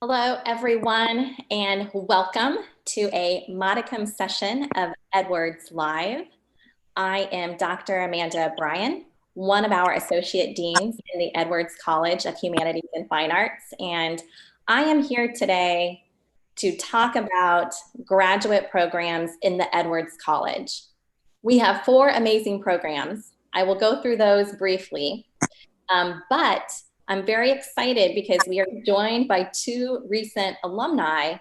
Hello, everyone, and welcome to a modicum session of Edwards Live. I am Dr. Amanda Bryan, one of our associate deans in the Edwards College of Humanities and Fine Arts, and I am here today to talk about graduate programs in the Edwards College. We have 4 amazing programs. I will go through those briefly, but I'm very excited because we are joined by 2 recent alumni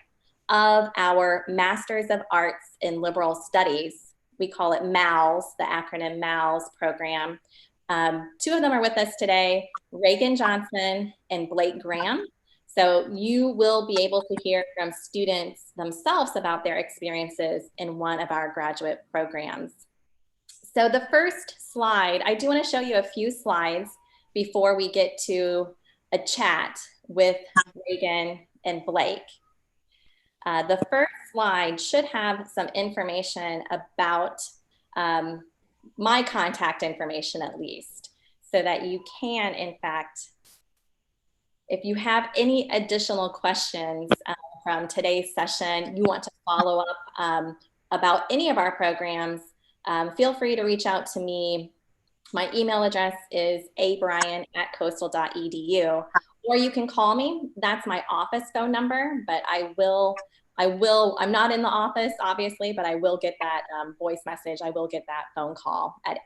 of our Masters of Arts in Liberal Studies. We call it MALS, the acronym MALS program. 2 of them are with us today, Regan Johnson and Blake Graham. So you will be able to hear from students themselves about their experiences in one of our graduate programs. So the first slide, I do want to show you a few slides before we get to a chat with Ragen and Blake. The first slide should have some information about my contact information at least, so that you can, in fact, if you have any additional questions from today's session, you want to follow up about any of our programs, feel free to reach out to me. My email address is abryan@coastal.edu, or you can call me. That's my office phone number, but I'm not in the office, obviously, but I will get that voice message. I will get that phone call at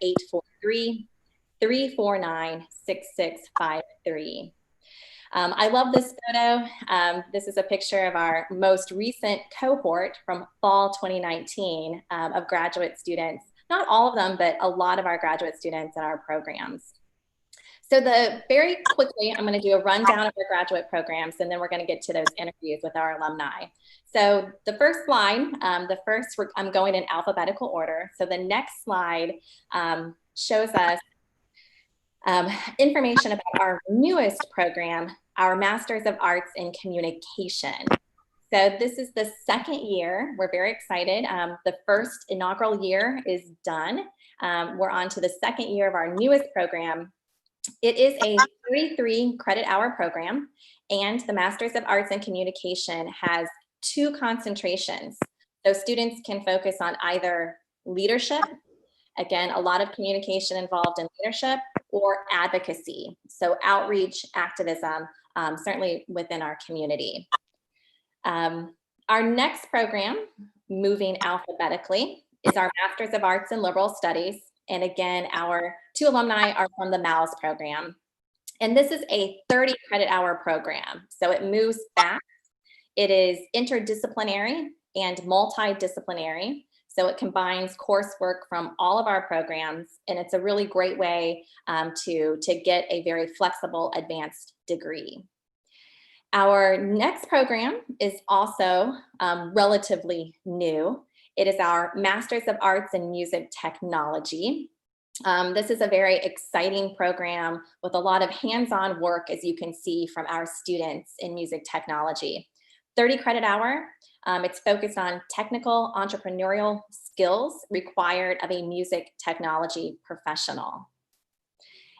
843-349-6653. I love this photo. This is a picture of our most recent cohort from fall 2019 of graduate students. Not all of them, but a lot of our graduate students in our programs. So very quickly, I'm going to do a rundown of our graduate programs, and then we're going to get to those interviews with our alumni. So the first slide, I'm going in alphabetical order. So the next slide shows us information about our newest program, our Masters of Arts in Communication. So this is the second year. We're very excited. The first inaugural year is done. We're on to the second year of our newest program. It is a 33 credit hour program, and the Masters of Arts in Communication has 2 concentrations. So students can focus on either leadership, again, a lot of communication involved in leadership, or advocacy. So outreach, activism, certainly within our community. Our next program, moving alphabetically, is our Masters of Arts in Liberal Studies. And again, our 2 alumni are from the MALS program. And this is a 30 credit hour program. So it moves fast. It is interdisciplinary and multidisciplinary. So it combines coursework from all of our programs. And it's a really great way to get a very flexible advanced degree. Our next program is also relatively new. It is our Masters of Arts in Music Technology. This is a very exciting program with a lot of hands-on work, as you can see from our students in music technology. 30 credit hour. It's focused on technical entrepreneurial skills required of a music technology professional.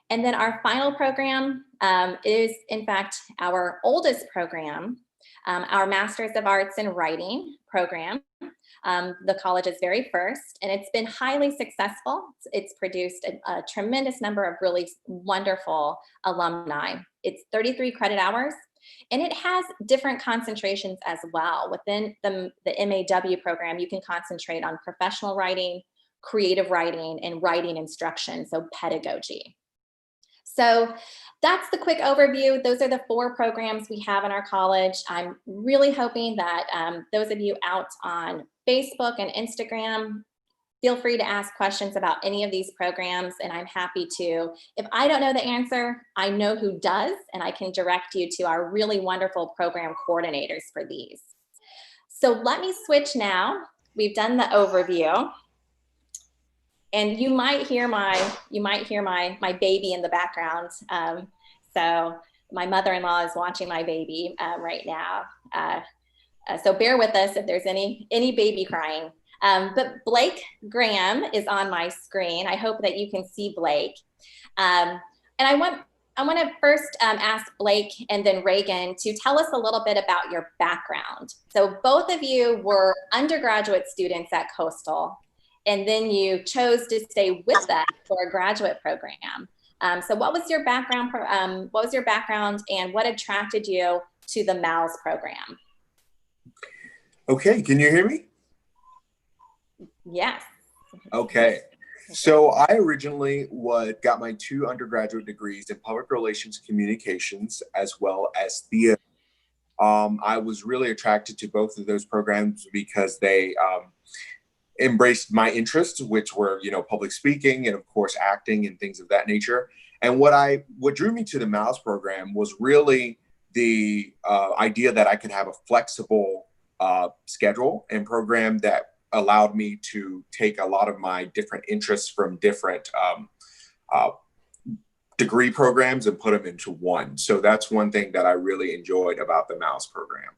And then our final program is, in fact, our oldest program, our Masters of Arts in Writing program. The college's very first, and it's been highly successful. It's produced a tremendous number of really wonderful alumni. It's 33 credit hours, and it has different concentrations as well. Within the MAW program, you can concentrate on professional writing, creative writing, and writing instruction, so pedagogy. So that's the quick overview. Those are the 4 programs we have in our college. I'm really hoping that those of you out on Facebook and Instagram, feel free to ask questions about any of these programs, and I'm happy to. If I don't know the answer, I know who does, and I can direct you to our really wonderful program coordinators for these. So let me switch now. We've done the overview. And you might hear my baby in the background. So my mother-in-law is watching my baby right now. So bear with us if there's any baby crying. But Blake Graham is on my screen. I hope that you can see Blake. And I want I want to first ask Blake and then Reagan to tell us a little bit about your background. So both of you were undergraduate students at Coastal, and then you chose to stay with us for a graduate program. So what was your background? And what attracted you to the MALS program? Okay, can you hear me? Yes. Okay. So I originally got my 2 undergraduate degrees in public relations communications as well as theater. I was really attracted to both of those programs because they embraced my interests, which were, public speaking and of course acting and things of that nature. And what drew me to the MALS program was really the idea that I could have a flexible schedule and program that allowed me to take a lot of my different interests from different degree programs and put them into one. So that's one thing that I really enjoyed about the MALS program.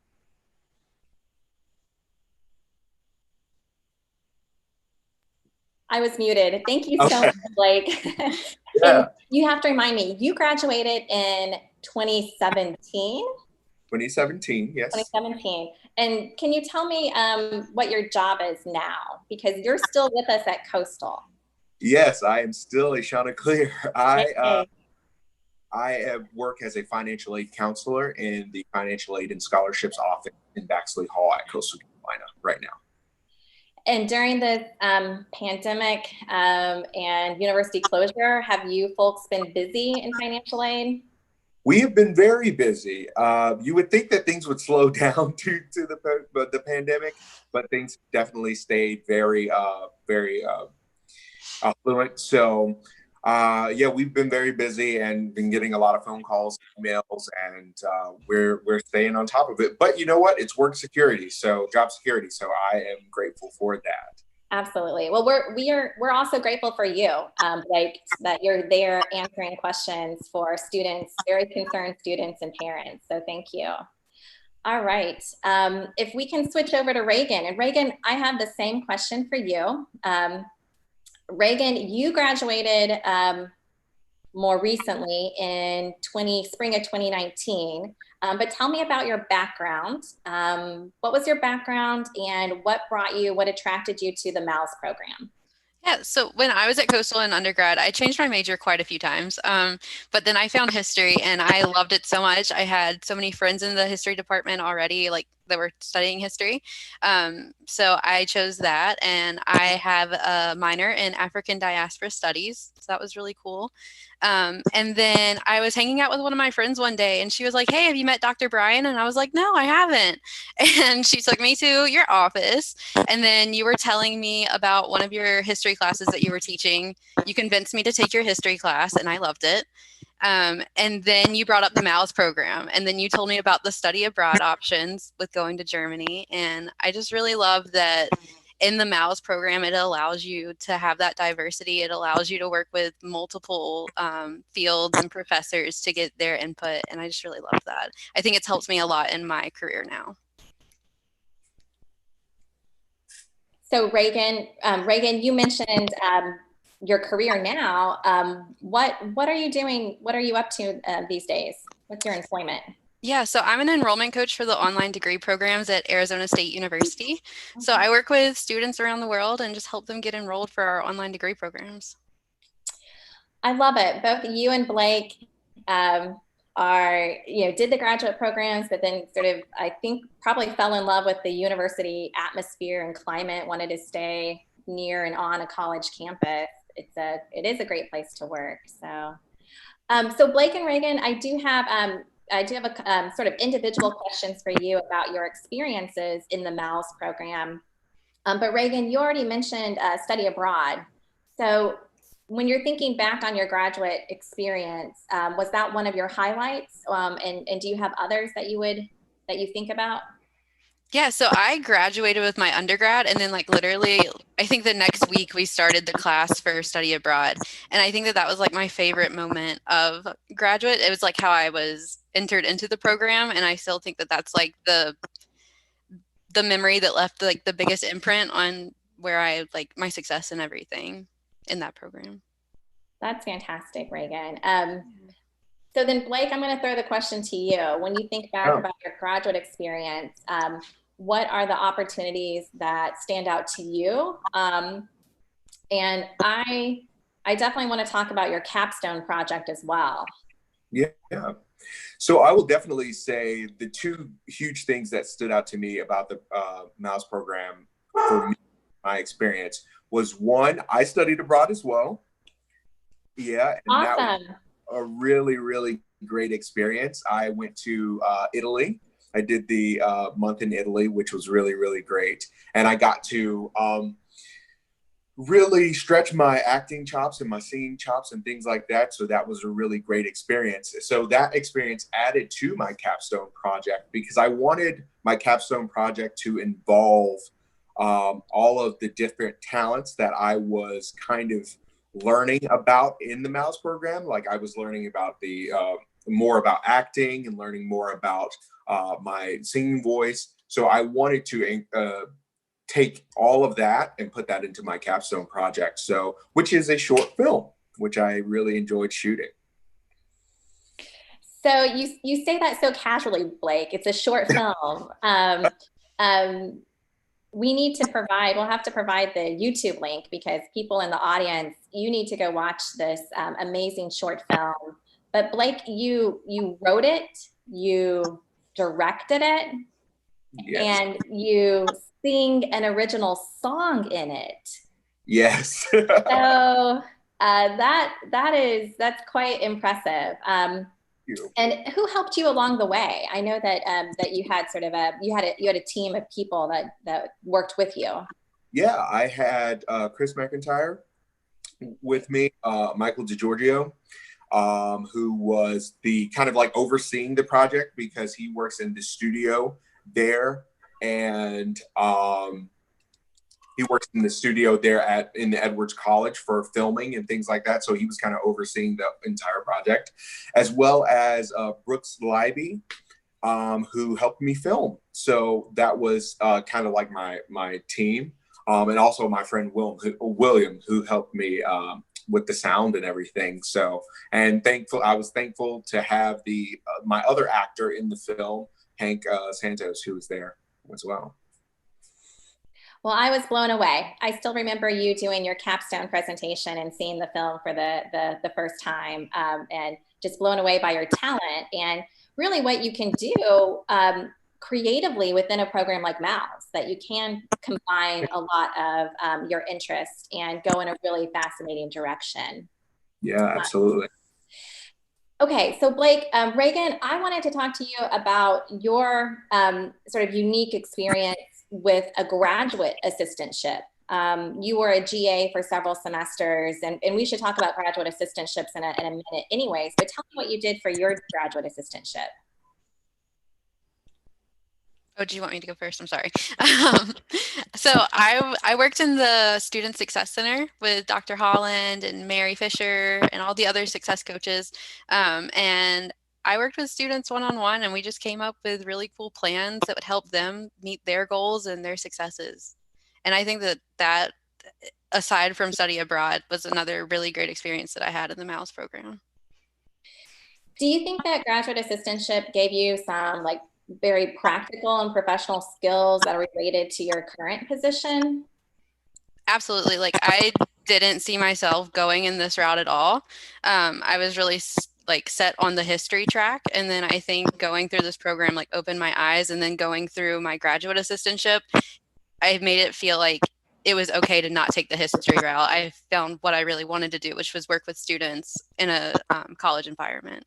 I was muted. Thank you so much, Blake. Yeah. And you have to remind me, you graduated in 2017? 2017, yes. 2017. And can you tell me what your job is now? Because you're still with us at Coastal. Yes, I am still a Chanticleer. I work as a financial aid counselor in the financial aid and scholarships office in Baxley Hall at Coastal Carolina right now. And during the pandemic and university closure, have you folks been busy in financial aid? We have been very busy. You would think that things would slow down due to the pandemic, but things definitely stayed very affluent. So, yeah, we've been very busy and been getting a lot of phone calls, emails, and we're staying on top of it. But you know what? It's work security, so job security. So I am grateful for that. Absolutely. Well, we're also grateful for you, like that you're there answering questions for students, very concerned students and parents. So thank you. All right. If we can switch over to Reagan. And Reagan, I have the same question for you. Reagan, you graduated more recently in spring of 2019. But tell me about your background. What was your background and what attracted you to the MALS program? Yeah, so when I was at Coastal in undergrad, I changed my major quite a few times. But then I found history and I loved it so much. I had so many friends in the history department already, like that were studying history. So I chose that, and I have a minor in African diaspora studies. So that was really cool. And then I was hanging out with one of my friends one day and she was like, "Hey, have you met Dr. Brian?" And I was like, "No, I haven't." And she took me to your office, and then you were telling me about one of your history classes that you were teaching. You convinced me to take your history class, and I loved it. And then you brought up the MALS program, and then you told me about the study abroad options with going to Germany. And I just really love that in the MALS program, it allows you to have that diversity. It allows you to work with multiple fields and professors to get their input. And I just really love that. I think it's helped me a lot in my career now. So Reagan, you mentioned your career now. What are you doing? What are you up to these days? What's your employment? Yeah, so I'm an enrollment coach for the online degree programs at Arizona State University. So I work with students around the world and just help them get enrolled for our online degree programs. I love it. Both you and Blake did the graduate programs, but then sort of, I think, probably fell in love with the university atmosphere and climate, wanted to stay near and on a college campus. It is a great place to work. So, so Blake and Reagan, I do have a sort of individual questions for you about your experiences in the MALS program. But Reagan, you already mentioned study abroad. So when you're thinking back on your graduate experience, was that one of your highlights? And do you have others that you think about? Yeah, so I graduated with my undergrad, and then like literally, I think the next week we started the class for study abroad. And I think that was like my favorite moment of graduate. It was like how I was entered into the program, and I still think that that's like the memory that left like the biggest imprint on where I like my success and everything in that program. That's fantastic, Reagan. So then, Blake, I'm going to throw the question to you. When you think back about your graduate experience, what are the opportunities that stand out to you? And I definitely want to talk about your capstone project as well. Yeah. So I will definitely say the two huge things that stood out to me about the MALS program for me, my experience, was one, I studied abroad as well. Yeah. And awesome. That was a really, really great experience. I went to Italy. I did the month in Italy, which was really, really great. And I got to really stretch my acting chops and my singing chops and things like that. So that was a really great experience. So that experience added to my capstone project because I wanted my capstone project to involve all of the different talents that I was kind of learning about in the MALS program. Like I was learning about the more about acting and learning more about my singing voice. So I wanted to take all of that and put that into my capstone project. So, which is a short film, which I really enjoyed shooting. So you say that so casually, Blake. It's a short film. We need to provide, we'll have to provide the YouTube link because people in the audience, you need to go watch this amazing short film. But Blake, you wrote it, you directed it, yes. and you sing an original song in it. Yes. So that's quite impressive. And who helped you along the way? I know that that you had sort of you had a team of people that worked with you. Yeah, I had Chris McIntyre with me, Michael DiGiorgio, who was the kind of like overseeing the project because he works in the studio there, and he works in the studio there in the Edwards College for filming and things like that. So he was kind of overseeing the entire project, as well as Brooks Libby, who helped me film. So that was kind of like my team, and also my friend William, who helped me with the sound and everything. So, and I was thankful to have my other actor in the film, Hank Santos, who was there as well. Well, I was blown away. I still remember you doing your capstone presentation and seeing the film for the first time, and just blown away by your talent and really what you can do creatively within a program like MALS, that you can combine a lot of your interests and go in a really fascinating direction. Yeah, absolutely. Okay, so Blake, Reagan, I wanted to talk to you about your sort of unique experience with a graduate assistantship. You were a GA for several semesters, and we should talk about graduate assistantships in a minute anyways, but tell me what you did for your graduate assistantship. Oh, do you want me to go first? I'm sorry. So I worked in the Student Success Center with Dr. Holland and Mary Fisher and all the other success coaches. And I worked with students one-on-one, and we just came up with really cool plans that would help them meet their goals and their successes. And I think that aside from study abroad was another really great experience that I had in the MALS program. Do you think that graduate assistantship gave you some like very practical and professional skills that are related to your current position? Absolutely. Like I didn't see myself going in this route at all. I was really like set on the history track. And then I think going through this program like opened my eyes, and then going through my graduate assistantship, I made it feel like it was okay to not take the history route. I found what I really wanted to do, which was work with students in a college environment.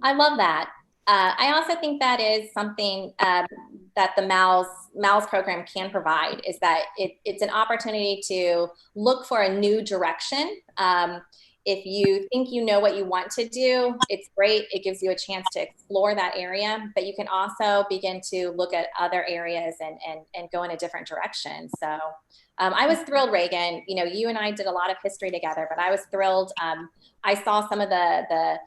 I love that. I also think that is something that the MALS program can provide, is that it's an opportunity to look for a new direction. If you think you know what you want to do, it's great. It gives you a chance to explore that area, but you can also begin to look at other areas and go in a different direction. So I was thrilled, Reagan. You know, you and I did a lot of history together, but I was thrilled. I saw some of the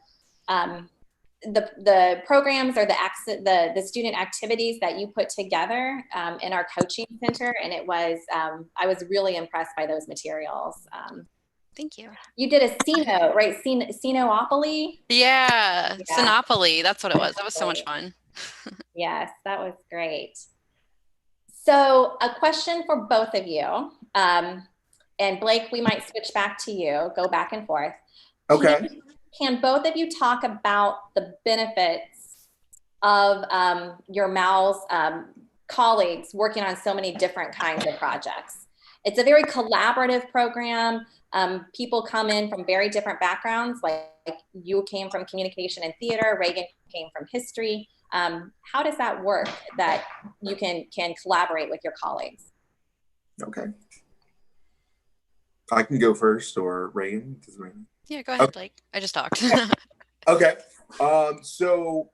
programs or the student activities that you put together in our coaching center, and it was I was really impressed by those materials. Thank you. You did a Sino, right? Sinopoly? Yeah, Yeah. Sinopoly. That's what it was. That was so much fun. Yes, that was great. So a question for both of you. And Blake, we might switch back to you, go back and forth. Okay. Can both of you talk about the benefits of your MALS colleagues working on so many different kinds of projects? It's a very collaborative program. People come in from very different backgrounds, like you came from communication and theater, Ragen came from history. How does that work that you can collaborate with your colleagues? Okay. I can go first, or Ragen. Yeah, go ahead, Okay. Blake. I just talked. Okay. So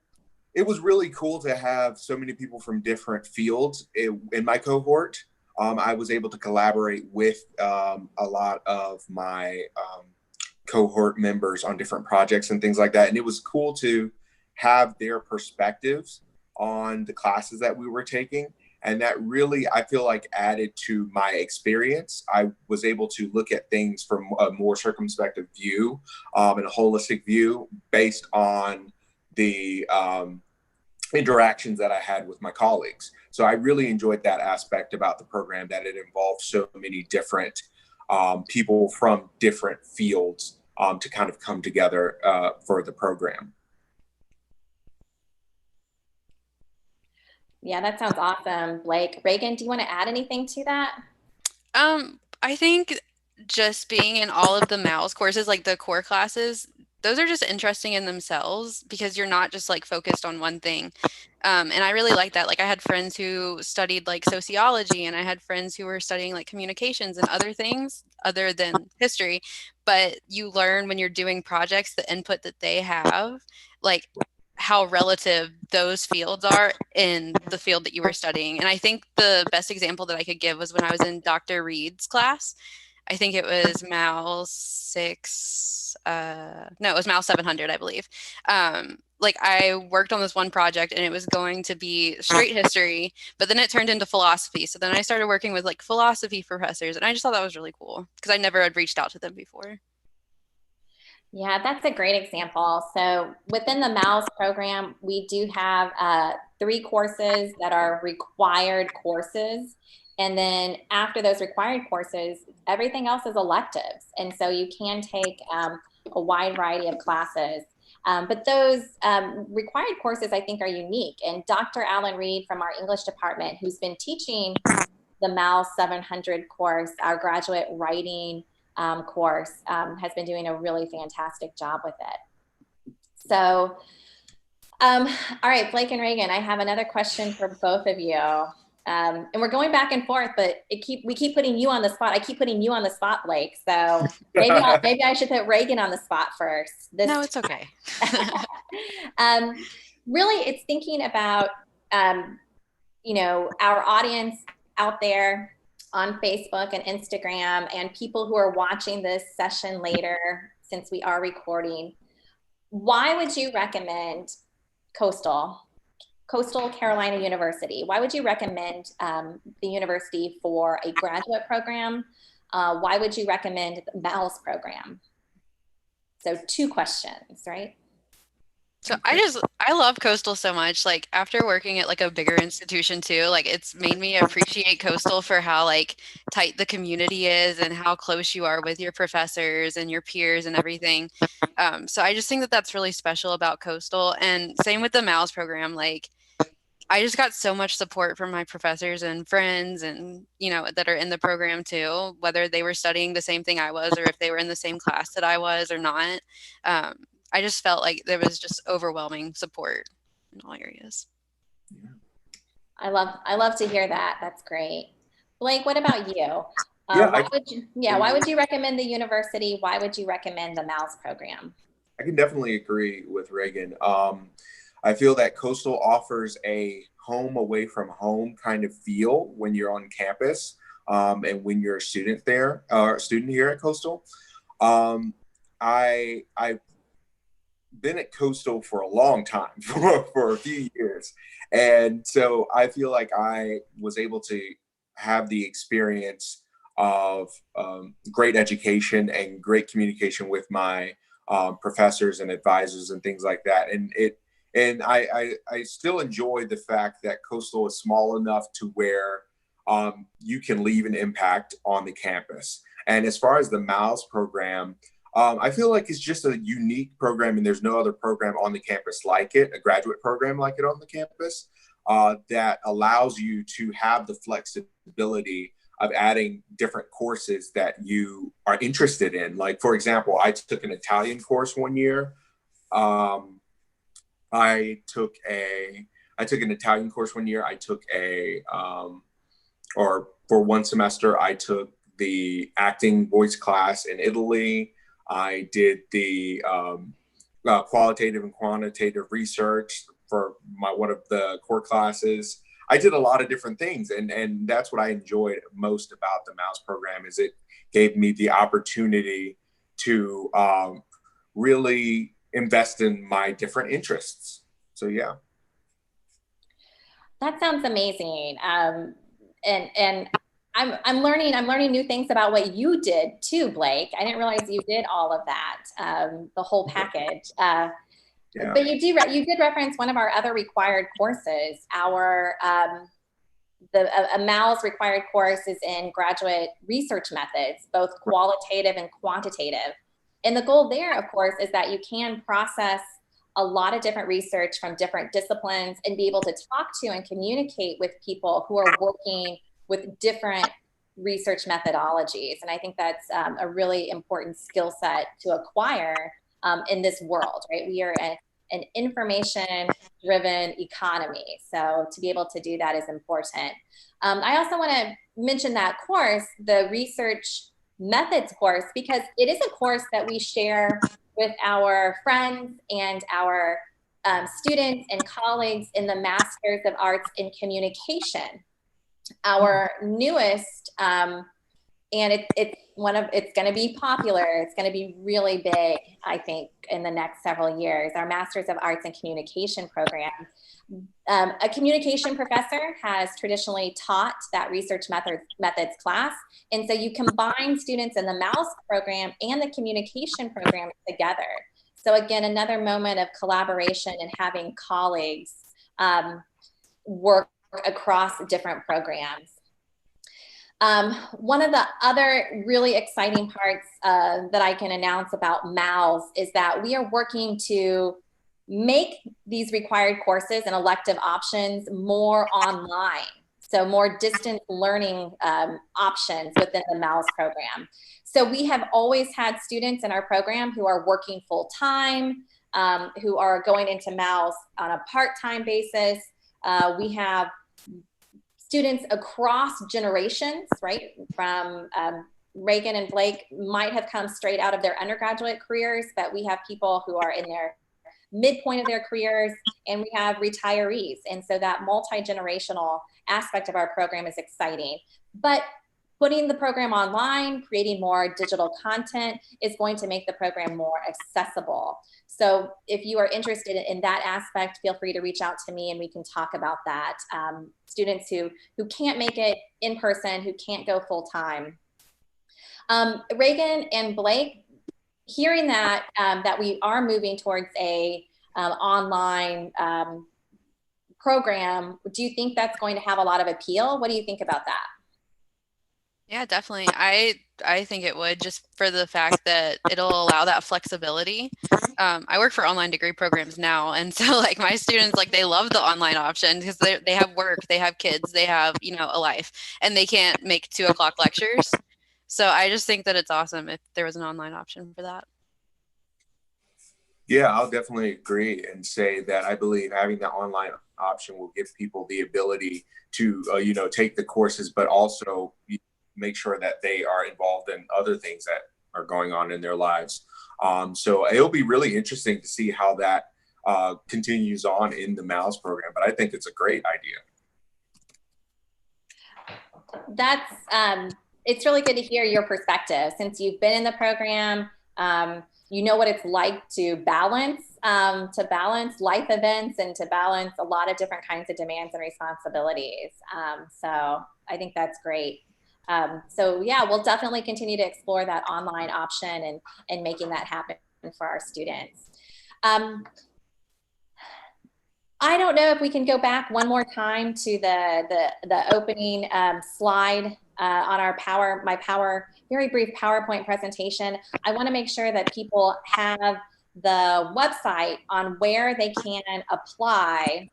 it was really cool to have so many people from different fields in my cohort. I was able to collaborate with a lot of my cohort members on different projects and things like that. And it was cool to have their perspectives on the classes that we were taking. And that really, I feel like, added to my experience. I was able to look at things from a more circumspective view and a holistic view based on the interactions that I had with my colleagues. So I really enjoyed that aspect about the program, that it involved so many different people from different fields to kind of come together for the program. Yeah, that sounds awesome, Blake. Ragen, do you want to add anything to that? I think just being in all of the MALS courses, like the core classes, those are just interesting in themselves because you're not just like focused on one thing. And I really like that. Like I had friends who studied like sociology, and I had friends who were studying like communications and other things other than history. But you learn when you're doing projects, the input that they have, like how relative those fields are in the field that you were studying. And I think the best example that I could give was when I was in Dr. Reed's class. I think it was MALS 6, no, it was MALS 700, I believe. Like I worked on this one project and it was going to be straight history, but then it turned into philosophy. So then I started working with like philosophy professors, and I just thought that was really cool because I never had reached out to them before. Yeah, that's a great example. So within the MALS program, we do have 3 courses that are required courses. And then after those required courses, everything else is electives. And so you can take a wide variety of classes. But those required courses, I think, are unique. And Dr. Alan Reed from our English department, who's been teaching the MALS 700 course, our graduate writing course, has been doing a really fantastic job with it. So, all right, Blake and Ragen, I have another question for both of you. And we're going back and forth, but we keep putting you on the spot. I keep putting you on the spot, Blake. So maybe I should put Ragen on the spot first. No, it's okay. Really, it's thinking about our audience out there on Facebook and Instagram, and people who are watching this session later, since we are recording. Why would you recommend Coastal Carolina University? Why would you recommend the university for a graduate program? Why would you recommend the MALS program? So 2 questions, right? So I love Coastal so much. Like after working at like a bigger institution too, like it's made me appreciate Coastal for how like tight the community is and how close you are with your professors and your peers and everything. So I just think that that's really special about Coastal, and same with the MALS program. Like I just got so much support from my professors and friends and, that are in the program too, whether they were studying the same thing I was or if they were in the same class that I was or not. I just felt like there was just overwhelming support in all areas. I love to hear that. That's great. Blake, what about you? Yeah, why would you recommend the university? Why would you recommend the MALS program? I can definitely agree with Ragen. I feel that Coastal offers a home away from home kind of feel when you're on campus and when you're a student there, or a student here at Coastal. I've been at Coastal for a long time, for a few years. And so I feel like I was able to have the experience of great education and great communication with my professors and advisors and things like that. And I still enjoy the fact that Coastal is small enough to where you can leave an impact on the campus. And as far as the MALS program, I feel like it's just a unique program, and there's no other program on the campus like it, a graduate program like it on the campus, that allows you to have the flexibility of adding different courses that you are interested in. Like, for example, I took an Italian course one year. I took an Italian course one year. I took or for one semester, I took the acting voice class in Italy. I did the qualitative and quantitative research for one of the core classes. I did a lot of different things, and that's what I enjoyed most about the MALS program, is it gave me the opportunity to really invest in my different interests. So yeah. That sounds amazing. And I'm learning new things about what you did too, Blake. I didn't realize you did all of that, the whole package. Yeah. But you did reference one of our other required courses. Our a MALS required course is in graduate research methods, both qualitative and quantitative. And the goal there, of course, is that you can process a lot of different research from different disciplines and be able to talk to and communicate with people who are working with different research methodologies. And I think that's a really important skill set to acquire in this world, right? We are an information-driven economy. So to be able to do that is important. I also want to mention that course, the research methods course, because it is a course that we share with our friends and our students and colleagues in the Masters of Arts in Communication. Our newest, and it's going to be popular. It's going to be really big, I think, in the next several years. Our Masters of Arts in Communication program. A communication professor has traditionally taught that research methods class. And so you combine students in the MALS program and the communication program together. So again, another moment of collaboration and having colleagues work across different programs. One of the other really exciting parts that I can announce about MALS is that we are working to make these required courses and elective options more online. So more distance learning options within the MALS program. So we have always had students in our program who are working full-time, who are going into MALS on a part-time basis. We have students across generations, right? From Ragen and Blake might have come straight out of their undergraduate careers, but we have people who are in their midpoint of their careers, and we have retirees. And so that multi-generational aspect of our program is exciting. But putting the program online, creating more digital content is going to make the program more accessible. So if you are interested in that aspect, feel free to reach out to me and we can talk about that. Students who can't make it in person, who can't go full time. Ragen and Blake, hearing that that we are moving towards a online program, do you think that's going to have a lot of appeal? What do you think about that? Yeah, definitely. I think it would, just for the fact that it'll allow that flexibility. I work for online degree programs now, and so like my students, like they love the online option because they have work, they have kids, they have, you know, a life, and they can't make 2 o'clock lectures. So I just think that it's awesome if there was an online option for that. Yeah, I'll definitely agree and say that I believe having the online option will give people the ability to, you know, take the courses, but also make sure that they are involved in other things that are going on in their lives. So it'll be really interesting to see how that continues on in the MALS program, but I think it's a great idea. That's, it's really good to hear your perspective since you've been in the program. You know what it's like to balance life events and to balance a lot of different kinds of demands and responsibilities. So I think that's great. So yeah, we'll definitely continue to explore that online option and making that happen for our students. I don't know if we can go back one more time to the opening slide on our very brief PowerPoint presentation. I want to make sure that people have the website on where they can apply.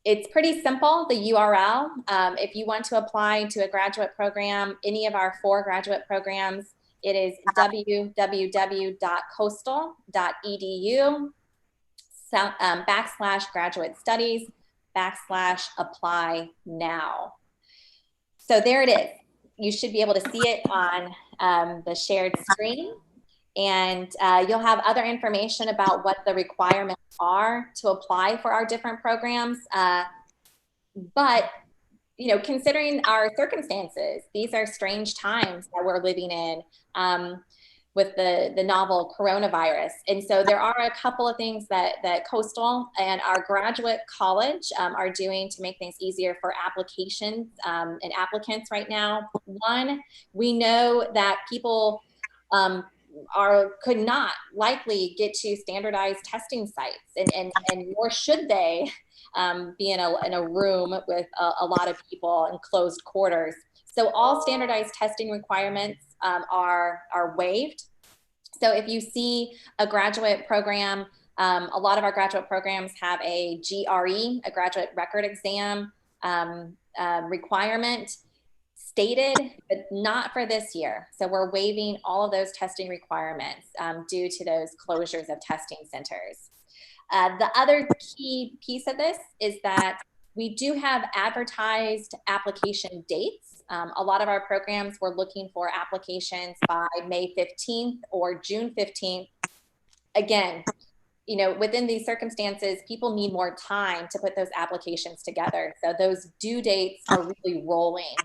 It's pretty simple, the URL. If you want to apply to a graduate program, any of our 4 graduate programs, it is www.coastal.edu /graduate studies /apply now. So there it is. You should be able to see it on the shared screen. And you'll have other information about what the requirements are to apply for our different programs. But, you know, considering our circumstances, these are strange times that we're living in with the novel coronavirus. And so there are a couple of things that Coastal and our graduate college are doing to make things easier for applications and applicants right now. One, we know that people could not likely get to standardized testing sites, and nor should they be in a room with a lot of people in closed quarters. So all standardized testing requirements are waived. So if you see a graduate program, a lot of our graduate programs have a GRE, a graduate record exam requirement stated, but not for this year. So we're waiving all of those testing requirements due to those closures of testing centers. The other key piece of this is that we do have advertised application dates. A lot of our programs, we're looking for applications by May 15th or June 15th. Again, you know, within these circumstances, people need more time to put those applications together. So those due dates are really rolling.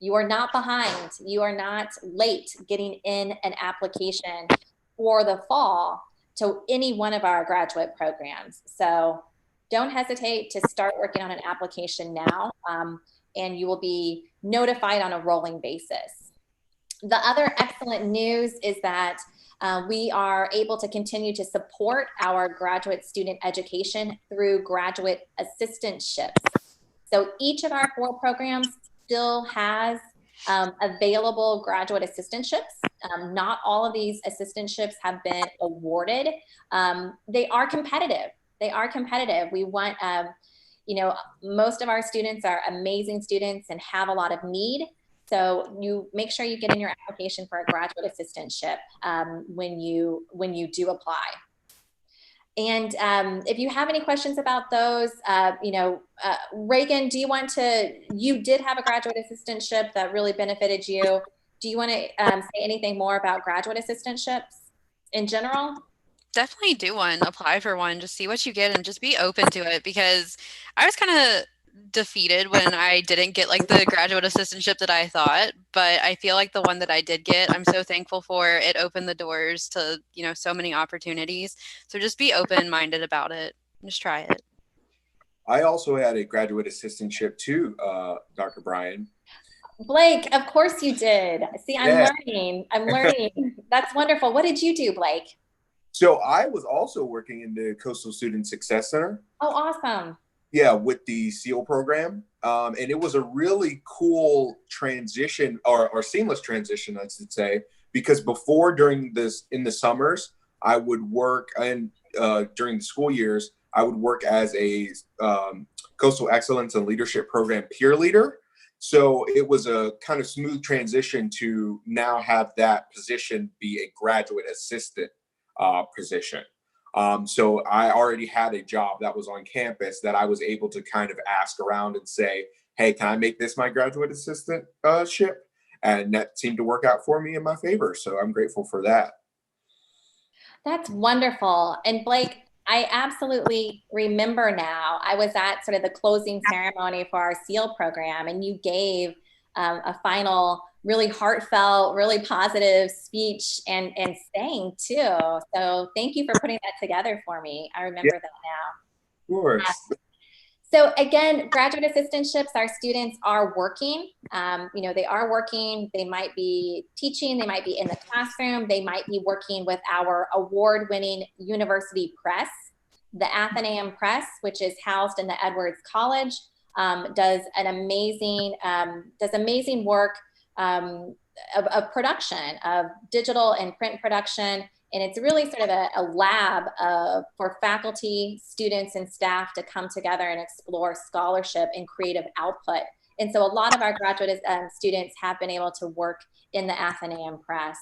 You are not behind. You are not late getting in an application for the fall to any one of our graduate programs. So don't hesitate to start working on an application now, and you will be notified on a rolling basis. The other excellent news is that we are able to continue to support our graduate student education through graduate assistantships. So each of our 4 programs still has available graduate assistantships. Not all of these assistantships have been awarded. They are competitive. They are competitive. We want, you know, most of our students are amazing students and have a lot of need. So you make sure you get in your application for a graduate assistantship when you do apply. And if you have any questions about those, you know, Reagan, you did have a graduate assistantship that really benefited you. Do you want to say anything more about graduate assistantships in general? Definitely do one, apply for one, just see what you get and just be open to it, because I was kind of defeated when I didn't get like the graduate assistantship that I thought, but I feel like the one that I did get, I'm so thankful for. It opened the doors to, you know, so many opportunities. So just be open-minded about it. Just try it. I also had a graduate assistantship too, Dr. Brian. Blake, of course you did. See, I'm Yeah. learning. I'm learning. That's wonderful. What did you do, Blake? So I was also working in the Coastal Student Success Center. Oh, awesome. Yeah, with the SEAL program. And it was a really cool transition or seamless transition, I should say, because before, in the summers, I would work, and during the school years, I would work as a Coastal Excellence and Leadership Program peer leader. So it was a kind of smooth transition to now have that position be a graduate assistant position. So I already had a job that was on campus that I was able to kind of ask around and say, hey, can I make this my graduate assistantship? And that seemed to work out for me in my favor. So I'm grateful for that. That's wonderful. And Blake, I absolutely remember now, I was at sort of the closing ceremony for our SEAL program, and you gave a final really heartfelt, really positive speech and sang too. So thank you for putting that together for me. I remember that now. Of course. So again, graduate assistantships, our students are working. They are working. They might be teaching. They might be in the classroom. They might be working with our award-winning university press. The Athenaeum Press, which is housed in the Edwards College, does amazing work of production, of digital and print production. And it's really sort of a lab for faculty, students, and staff to come together and explore scholarship and creative output. And so a lot of our graduate students have been able to work in the Athenaeum Press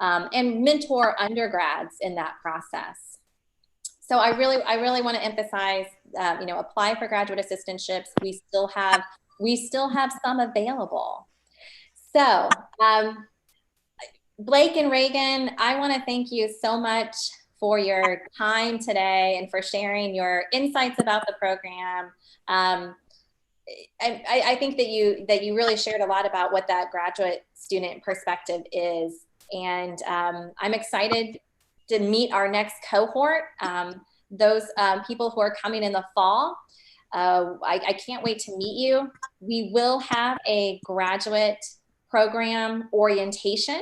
and mentor undergrads in that process. So I really want to emphasize, apply for graduate assistantships. We still have some available. So Blake and Regan, I want to thank you so much for your time today and for sharing your insights about the program. I think that you really shared a lot about what that graduate student perspective is, and I'm excited to meet our next cohort. Those people who are coming in the fall. I can't wait to meet you. We will have a graduate program orientation.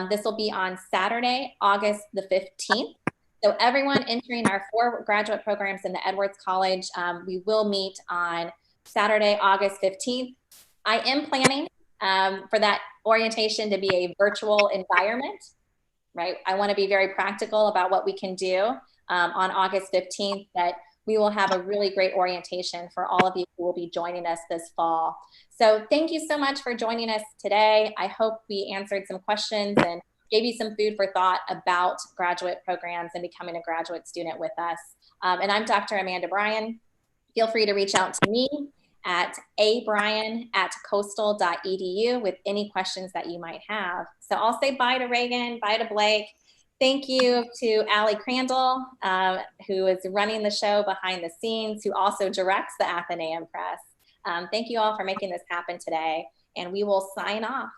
This will be on Saturday, August the 15th. So everyone entering our 4 graduate programs in the Edwards College, we will meet on Saturday, August 15th. I am planning for that orientation to be a virtual environment, right? I want to be very practical about what we can do on August 15th, but we will have a really great orientation for all of you who will be joining us this fall. So thank you so much for joining us today. I hope we answered some questions and gave you some food for thought about graduate programs and becoming a graduate student with us. And I'm Dr. Amanda Bryan. Feel free to reach out to me at abryan@coastal.edu with any questions that you might have. So I'll say bye to Regan, bye to Blake. Thank you to Allie Crandall, who is running the show behind the scenes, who also directs the Athenaeum Press. Thank you all for making this happen today, and we will sign off.